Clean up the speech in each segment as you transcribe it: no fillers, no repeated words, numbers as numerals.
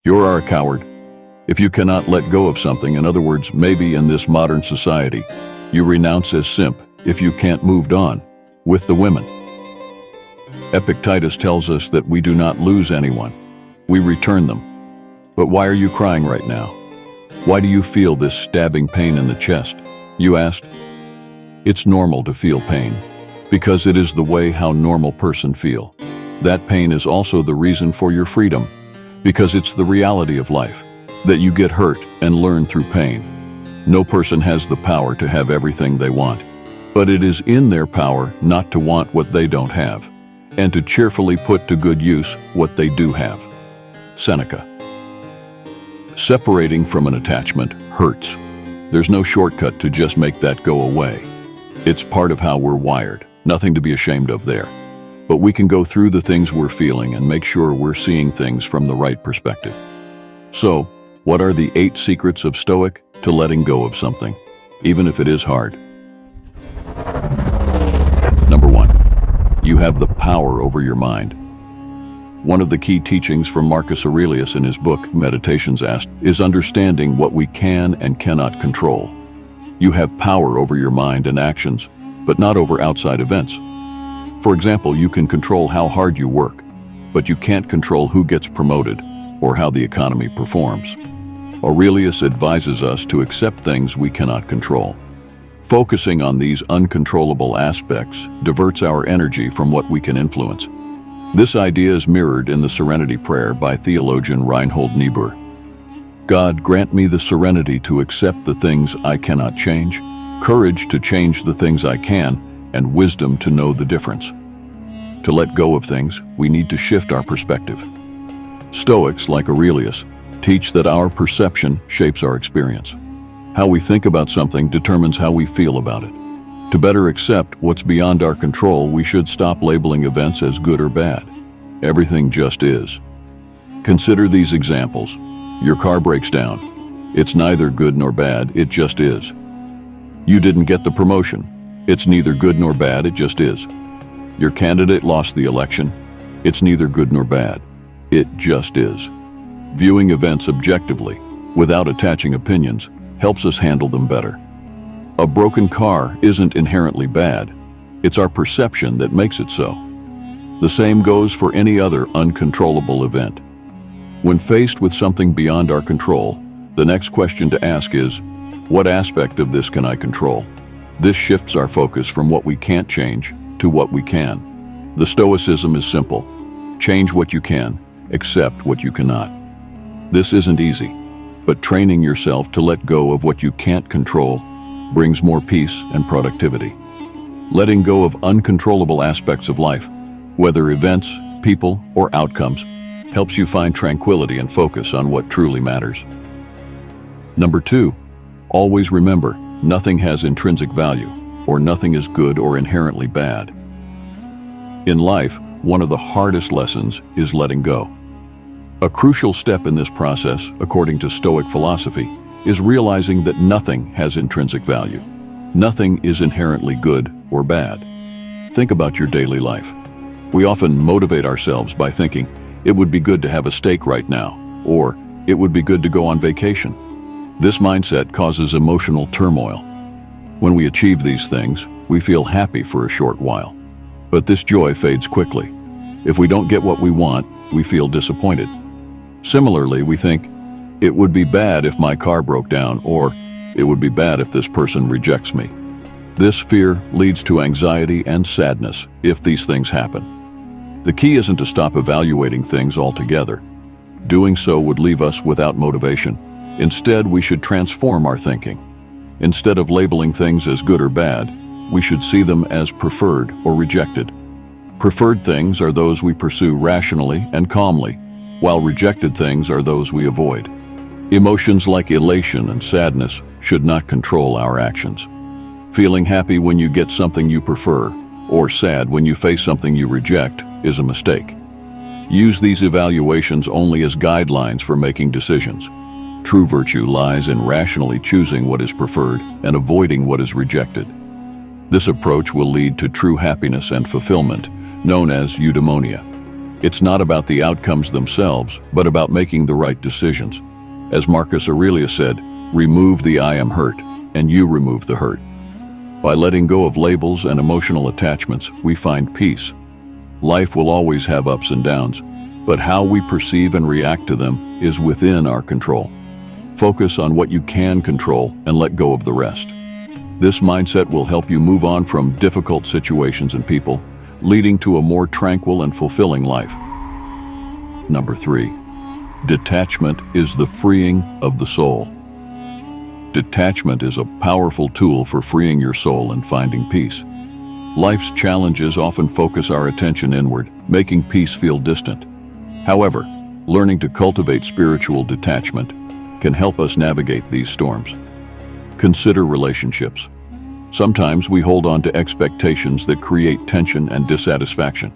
You are a coward. If you cannot let go of something, in other words, maybe in this modern society, you renounce as simp if you can't move on with the women. Epictetus tells us that we do not lose anyone, we return them. But why are you crying right now? Why do you feel this stabbing pain in the chest? You asked. It's normal to feel pain, because it is the way how normal person feel. That pain is also the reason for your freedom, because it's the reality of life, that you get hurt and learn through pain. No person has the power to have everything they want, but it is in their power not to want what they don't have, and to cheerfully put to good use what they do have. Seneca. Separating from an attachment hurts. There's no shortcut to just make that go away. It's part of how we're wired, nothing to be ashamed of there. But we can go through the things we're feeling and make sure we're seeing things from the right perspective. So, what are the 8 secrets of Stoic to letting go of something, even if it is hard? Number 1. You have the power over your mind. One of the key teachings from Marcus Aurelius in his book, Meditations Asked, is understanding what we can and cannot control. You have power over your mind and actions, but not over outside events. For example, you can control how hard you work, but you can't control who gets promoted or how the economy performs. Aurelius advises us to accept things we cannot control. Focusing on these uncontrollable aspects diverts our energy from what we can influence. This idea is mirrored in the Serenity Prayer by theologian Reinhold Niebuhr. God, grant me the serenity to accept the things I cannot change, courage to change the things I can, and wisdom to know the difference. To let go of things, we need to shift our perspective. Stoics, like Aurelius, teach that our perception shapes our experience. How we think about something determines how we feel about it. To better accept what's beyond our control, we should stop labeling events as good or bad. Everything just is. Consider these examples. Your car breaks down. It's neither good nor bad, it just is. You didn't get the promotion. It's neither good nor bad, it just is. Your candidate lost the election. It's neither good nor bad, it just is. Viewing events objectively, without attaching opinions, helps us handle them better. A broken car isn't inherently bad. It's our perception that makes it so. The same goes for any other uncontrollable event. When faced with something beyond our control, the next question to ask is, what aspect of this can I control? This shifts our focus from what we can't change to what we can. The Stoicism is simple. Change what you can, accept what you cannot. This isn't easy, but training yourself to let go of what you can't control brings more peace and productivity. Letting go of uncontrollable aspects of life, whether events, people, or outcomes, helps you find tranquility and focus on what truly matters. Number 2, always remember, nothing has intrinsic value, or nothing is good or inherently bad. In life, one of the hardest lessons is letting go. A crucial step in this process, according to Stoic philosophy, is realizing that nothing has intrinsic value. Nothing is inherently good or bad. Think about your daily life. We often motivate ourselves by thinking, it would be good to have a steak right now, or it would be good to go on vacation. This mindset causes emotional turmoil. When we achieve these things, we feel happy for a short while. But this joy fades quickly. If we don't get what we want, we feel disappointed. Similarly, we think, it would be bad if my car broke down, or it would be bad if this person rejects me. This fear leads to anxiety and sadness if these things happen. The key isn't to stop evaluating things altogether. Doing so would leave us without motivation. Instead, we should transform our thinking. Instead of labeling things as good or bad, we should see them as preferred or rejected. Preferred things are those we pursue rationally and calmly, while rejected things are those we avoid. Emotions like elation and sadness should not control our actions. Feeling happy when you get something you prefer, or sad when you face something you reject, is a mistake. Use these evaluations only as guidelines for making decisions. True virtue lies in rationally choosing what is preferred and avoiding what is rejected. This approach will lead to true happiness and fulfillment, known as eudaimonia. It's not about the outcomes themselves, but about making the right decisions. As Marcus Aurelius said, remove the I am hurt, and you remove the hurt. By letting go of labels and emotional attachments, we find peace. Life will always have ups and downs, but how we perceive and react to them is within our control. Focus on what you can control and let go of the rest. This mindset will help you move on from difficult situations and people, leading to a more tranquil and fulfilling life. Number 3. Detachment is the freeing of the soul. Detachment is a powerful tool for freeing your soul and finding peace. Life's challenges often focus our attention inward, making peace feel distant. However, learning to cultivate spiritual detachment can help us navigate these storms. Consider relationships. Sometimes we hold on to expectations that create tension and dissatisfaction.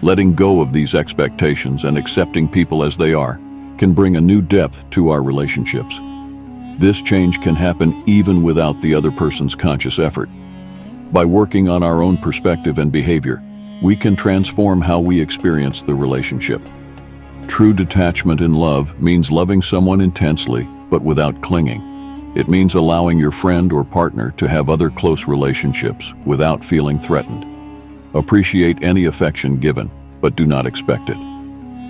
Letting go of these expectations and accepting people as they are can bring a new depth to our relationships. This change can happen even without the other person's conscious effort. By working on our own perspective and behavior, we can transform how we experience the relationship. True detachment in love means loving someone intensely, but without clinging. It means allowing your friend or partner to have other close relationships without feeling threatened. Appreciate any affection given, but do not expect it.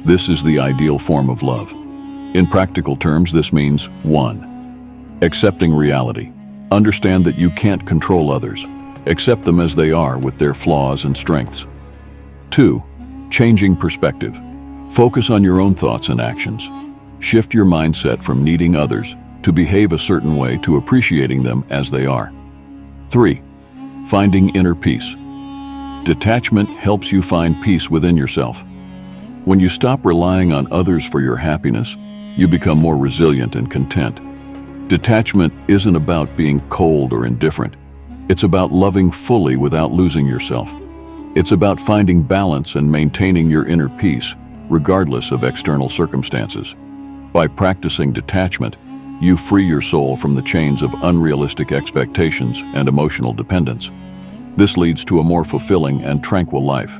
This is the ideal form of love. In practical terms, this means 1. Accepting reality. Understand that you can't control others. Accept them as they are with their flaws and strengths. 2. Changing perspective. Focus on your own thoughts and actions. Shift your mindset from needing others to behave a certain way to appreciating them as they are. 3. Finding inner peace. Detachment helps you find peace within yourself. When you stop relying on others for your happiness, you become more resilient and content. Detachment isn't about being cold or indifferent. It's about loving fully without losing yourself. It's about finding balance and maintaining your inner peace, regardless of external circumstances. By practicing detachment, you free your soul from the chains of unrealistic expectations and emotional dependence. This leads to a more fulfilling and tranquil life.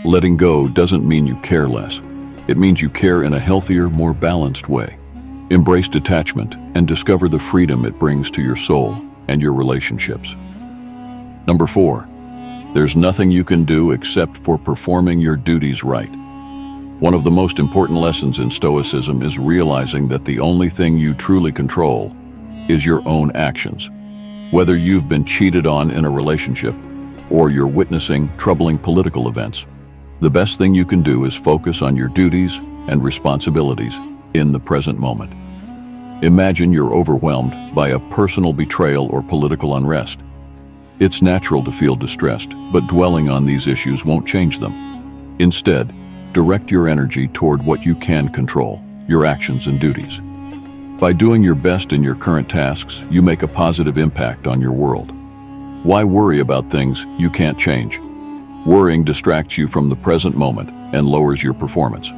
Letting go doesn't mean you care less. It means you care in a healthier, more balanced way. Embrace detachment and discover the freedom it brings to your soul and your relationships. Number 4. There's nothing you can do except for performing your duties right. One of the most important lessons in Stoicism is realizing that the only thing you truly control is your own actions. Whether you've been cheated on in a relationship or you're witnessing troubling political events, the best thing you can do is focus on your duties and responsibilities in the present moment. Imagine you're overwhelmed by a personal betrayal or political unrest. It's natural to feel distressed, but dwelling on these issues won't change them. Instead, direct your energy toward what you can control, your actions and duties. By doing your best in your current tasks, you make a positive impact on your world. Why worry about things you can't change? Worrying distracts you from the present moment and lowers your performance.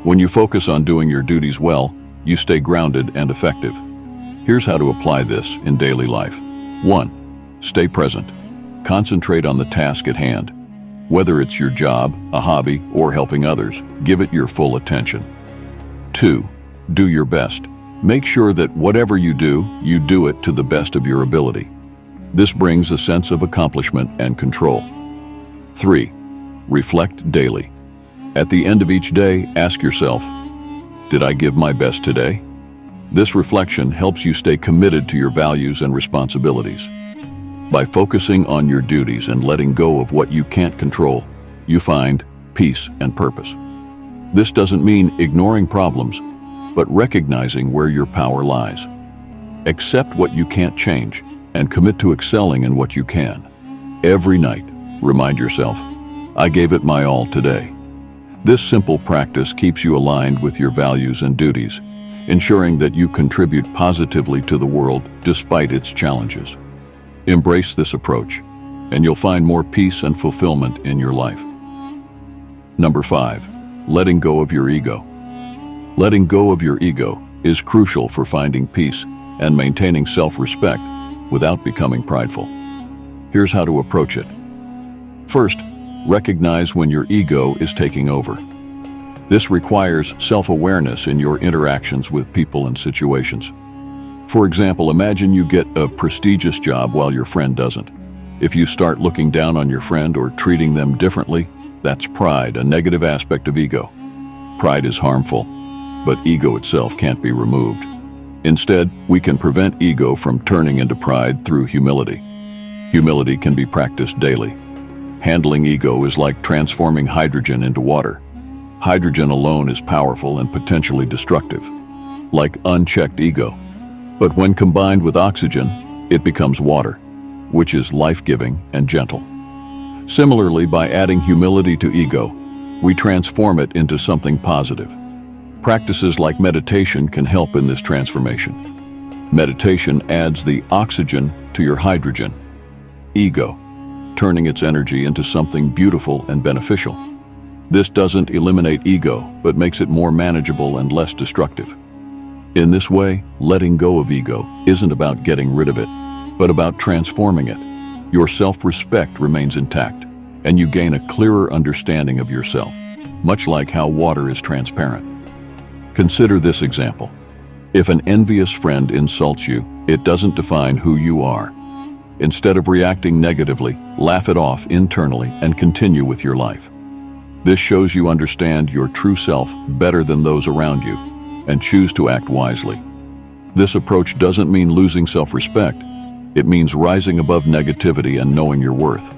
When you focus on doing your duties well, you stay grounded and effective. Here's how to apply this in daily life. 1. Stay present. Concentrate on the task at hand. Whether it's your job, a hobby, or helping others, give it your full attention. 2. Do your best. Make sure that whatever you do it to the best of your ability. This brings a sense of accomplishment and control. 3. Reflect daily. At the end of each day, ask yourself, did I give my best today? This reflection helps you stay committed to your values and responsibilities. By focusing on your duties and letting go of what you can't control, you find peace and purpose. This doesn't mean ignoring problems, but recognizing where your power lies. Accept what you can't change and commit to excelling in what you can. Every night, remind yourself, I gave it my all today. This simple practice keeps you aligned with your values and duties, ensuring that you contribute positively to the world despite its challenges. Embrace this approach, and you'll find more peace and fulfillment in your life. Number 5. Letting go of your ego. Letting go of your ego is crucial for finding peace and maintaining self-respect without becoming prideful. Here's how to approach it. First, recognize when your ego is taking over. This requires self-awareness in your interactions with people and situations. For example, imagine you get a prestigious job while your friend doesn't. If you start looking down on your friend or treating them differently, that's pride, a negative aspect of ego. Pride is harmful, but ego itself can't be removed. Instead, we can prevent ego from turning into pride through humility. Humility can be practiced daily. Handling ego is like transforming hydrogen into water. Hydrogen alone is powerful and potentially destructive, like unchecked ego. But when combined with oxygen, it becomes water, which is life-giving and gentle. Similarly, by adding humility to ego, we transform it into something positive. Practices like meditation can help in this transformation. Meditation adds the oxygen to your hydrogen, ego, turning its energy into something beautiful and beneficial. This doesn't eliminate ego, but makes it more manageable and less destructive. In this way, letting go of ego isn't about getting rid of it, but about transforming it. Your self-respect remains intact, and you gain a clearer understanding of yourself, much like how water is transparent. Consider this example. If an envious friend insults you, it doesn't define who you are. Instead of reacting negatively, laugh it off internally and continue with your life. This shows you understand your true self better than those around you, and choose to act wisely. This approach doesn't mean losing self-respect. It means rising above negativity and knowing your worth.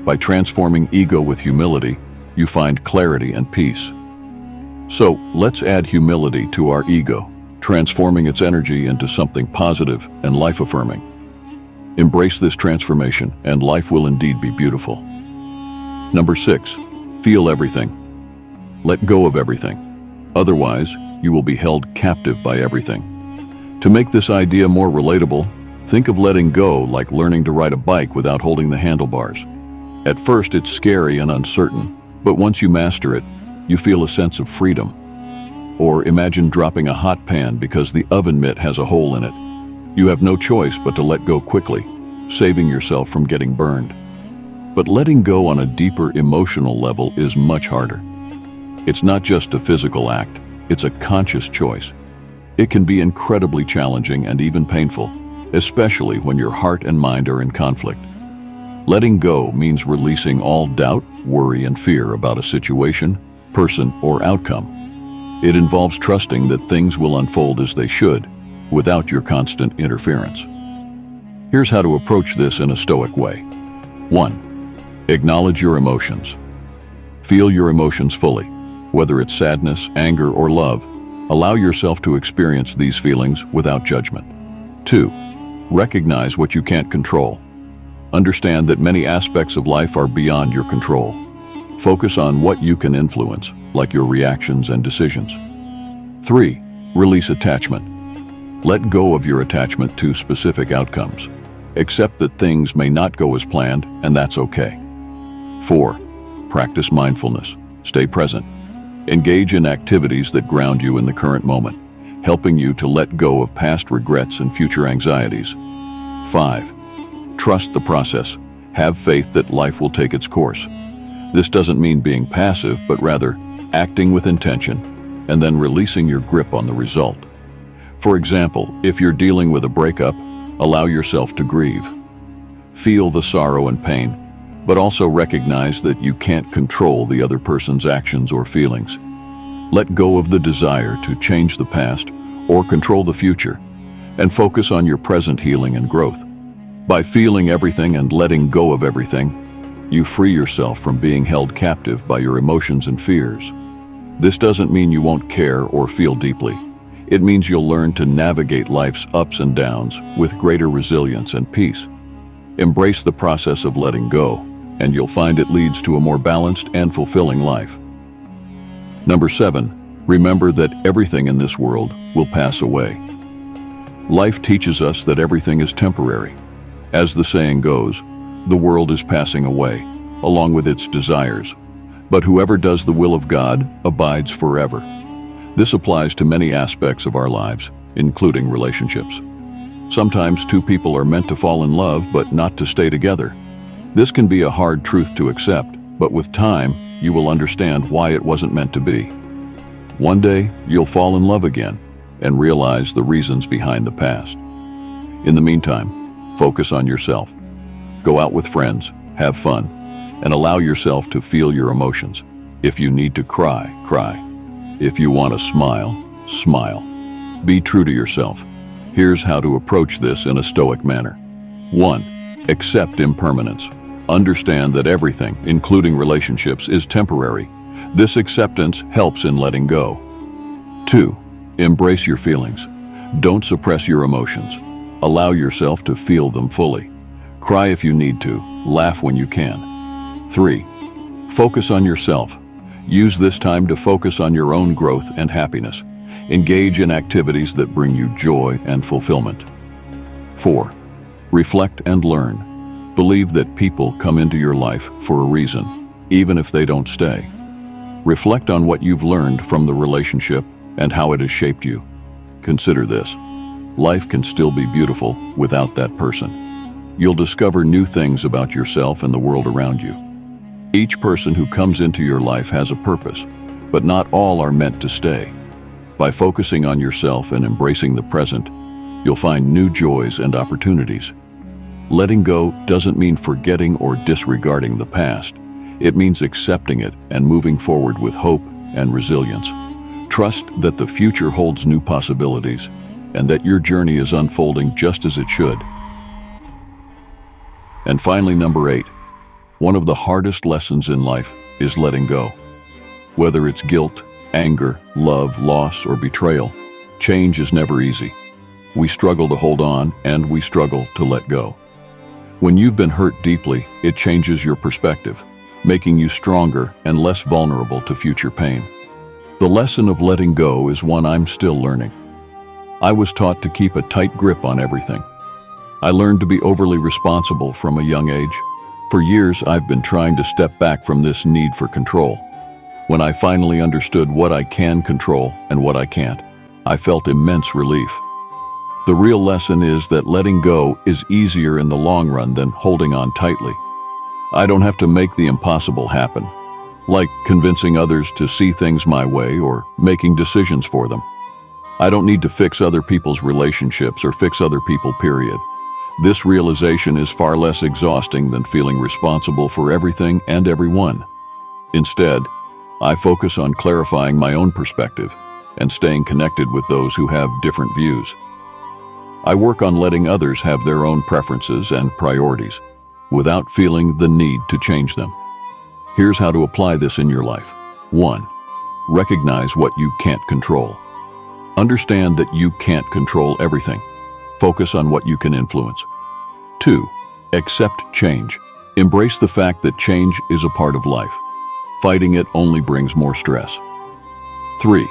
By transforming ego with humility, you find clarity and peace. So, let's add humility to our ego, transforming its energy into something positive and life-affirming. Embrace this transformation, and life will indeed be beautiful. Number 6, feel everything. Let go of everything. Otherwise, you will be held captive by everything. To make this idea more relatable, think of letting go like learning to ride a bike without holding the handlebars. At first, it's scary and uncertain, but once you master it, you feel a sense of freedom. Or imagine dropping a hot pan because the oven mitt has a hole in it. You have no choice but to let go quickly, saving yourself from getting burned. But letting go on a deeper emotional level is much harder. It's not just a physical act, it's a conscious choice. It can be incredibly challenging and even painful, especially when your heart and mind are in conflict. Letting go means releasing all doubt, worry, and fear about a situation, person, or outcome. It involves trusting that things will unfold as they should, without your constant interference. Here's how to approach this in a Stoic way. 1. Acknowledge your emotions. Feel your emotions fully. Whether it's sadness, anger, or love, allow yourself to experience these feelings without judgment. 2. Recognize what you can't control. Understand that many aspects of life are beyond your control. Focus on what you can influence, like your reactions and decisions. 3. Release attachment. Let go of your attachment to specific outcomes. Accept that things may not go as planned, and that's okay. 4. Practice mindfulness. Stay present. Engage in activities that ground you in the current moment, helping you to let go of past regrets and future anxieties. 5. Trust the process. Have faith that life will take its course. This doesn't mean being passive, but rather acting with intention and then releasing your grip on the result. For example, if you're dealing with a breakup, allow yourself to grieve. Feel the sorrow and pain, but also recognize that you can't control the other person's actions or feelings. Let go of the desire to change the past or control the future, and focus on your present healing and growth. By feeling everything and letting go of everything, you free yourself from being held captive by your emotions and fears. This doesn't mean you won't care or feel deeply. It means you'll learn to navigate life's ups and downs with greater resilience and peace. Embrace the process of letting go, and you'll find it leads to a more balanced and fulfilling life. Number 7, remember that everything in this world will pass away. Life teaches us that everything is temporary. As the saying goes, the world is passing away, along with its desires. But whoever does the will of God abides forever. This applies to many aspects of our lives, including relationships. Sometimes two people are meant to fall in love, but not to stay together. This can be a hard truth to accept, but with time, you will understand why it wasn't meant to be. One day, you'll fall in love again and realize the reasons behind the past. In the meantime, focus on yourself. Go out with friends, have fun, and allow yourself to feel your emotions. If you need to cry, cry. If you want to smile, smile. Be true to yourself. Here's how to approach this in a Stoic manner. 1. Accept impermanence. Understand that everything, including relationships, is temporary. This acceptance helps in letting go. 2. Embrace your feelings. Don't suppress your emotions. Allow yourself to feel them fully. Cry if you need to, laugh when you can. 3. Focus on yourself. Use this time to focus on your own growth and happiness. Engage in activities that bring you joy and fulfillment. 4. Reflect and learn. Believe that people come into your life for a reason, even if they don't stay. Reflect on what you've learned from the relationship and how it has shaped you. Consider this. Life can still be beautiful without that person. You'll discover new things about yourself and the world around you. Each person who comes into your life has a purpose, but not all are meant to stay. By focusing on yourself and embracing the present, you'll find new joys and opportunities. Letting go doesn't mean forgetting or disregarding the past. It means accepting it and moving forward with hope and resilience. Trust that the future holds new possibilities and that your journey is unfolding just as it should. And finally, number 8. One of the hardest lessons in life is letting go. Whether it's guilt, anger, love, loss, or betrayal, change is never easy. We struggle to hold on, and we struggle to let go. When you've been hurt deeply, it changes your perspective, making you stronger and less vulnerable to future pain. The lesson of letting go is one I'm still learning. I was taught to keep a tight grip on everything. I learned to be overly responsible from a young age. For years, I've been trying to step back from this need for control. When I finally understood what I can control and what I can't, I felt immense relief. The real lesson is that letting go is easier in the long run than holding on tightly. I don't have to make the impossible happen, like convincing others to see things my way or making decisions for them. I don't need to fix other people's relationships or fix other people, period. This realization is far less exhausting than feeling responsible for everything and everyone. Instead, I focus on clarifying my own perspective and staying connected with those who have different views. I work on letting others have their own preferences and priorities without feeling the need to change them. Here's how to apply this in your life. 1. Recognize what you can't control. Understand that you can't control everything. Focus on what you can influence. 2. Accept change. Embrace the fact that change is a part of life. Fighting it only brings more stress. 3.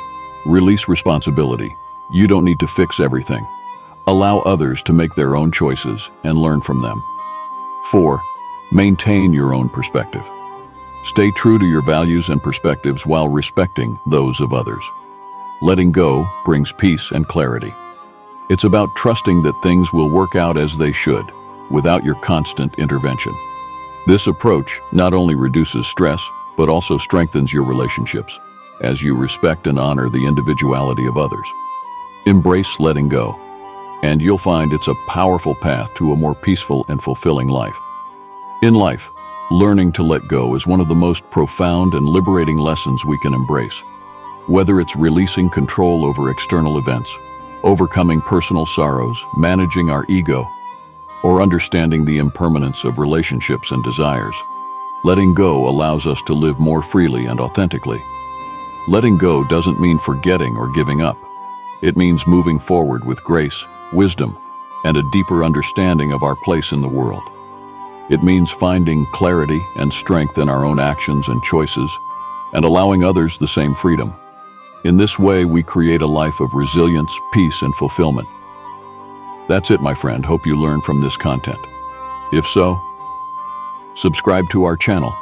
Release responsibility. You don't need to fix everything. Allow others to make their own choices and learn from them. 4. Maintain your own perspective. Stay true to your values and perspectives while respecting those of others. Letting go brings peace and clarity. It's about trusting that things will work out as they should, without your constant intervention. This approach not only reduces stress, but also strengthens your relationships, as you respect and honor the individuality of others. Embrace letting go, and you'll find it's a powerful path to a more peaceful and fulfilling life. In life, learning to let go is one of the most profound and liberating lessons we can embrace. Whether it's releasing control over external events, overcoming personal sorrows, managing our ego, or understanding the impermanence of relationships and desires, letting go allows us to live more freely and authentically. Letting go doesn't mean forgetting or giving up. It means moving forward with grace, wisdom, and a deeper understanding of our place in the world. It means finding clarity and strength in our own actions and choices, and allowing others the same freedom. In this way, we create a life of resilience, peace, and fulfillment. That's it, my friend. Hope you learned from this content. If so, subscribe to our channel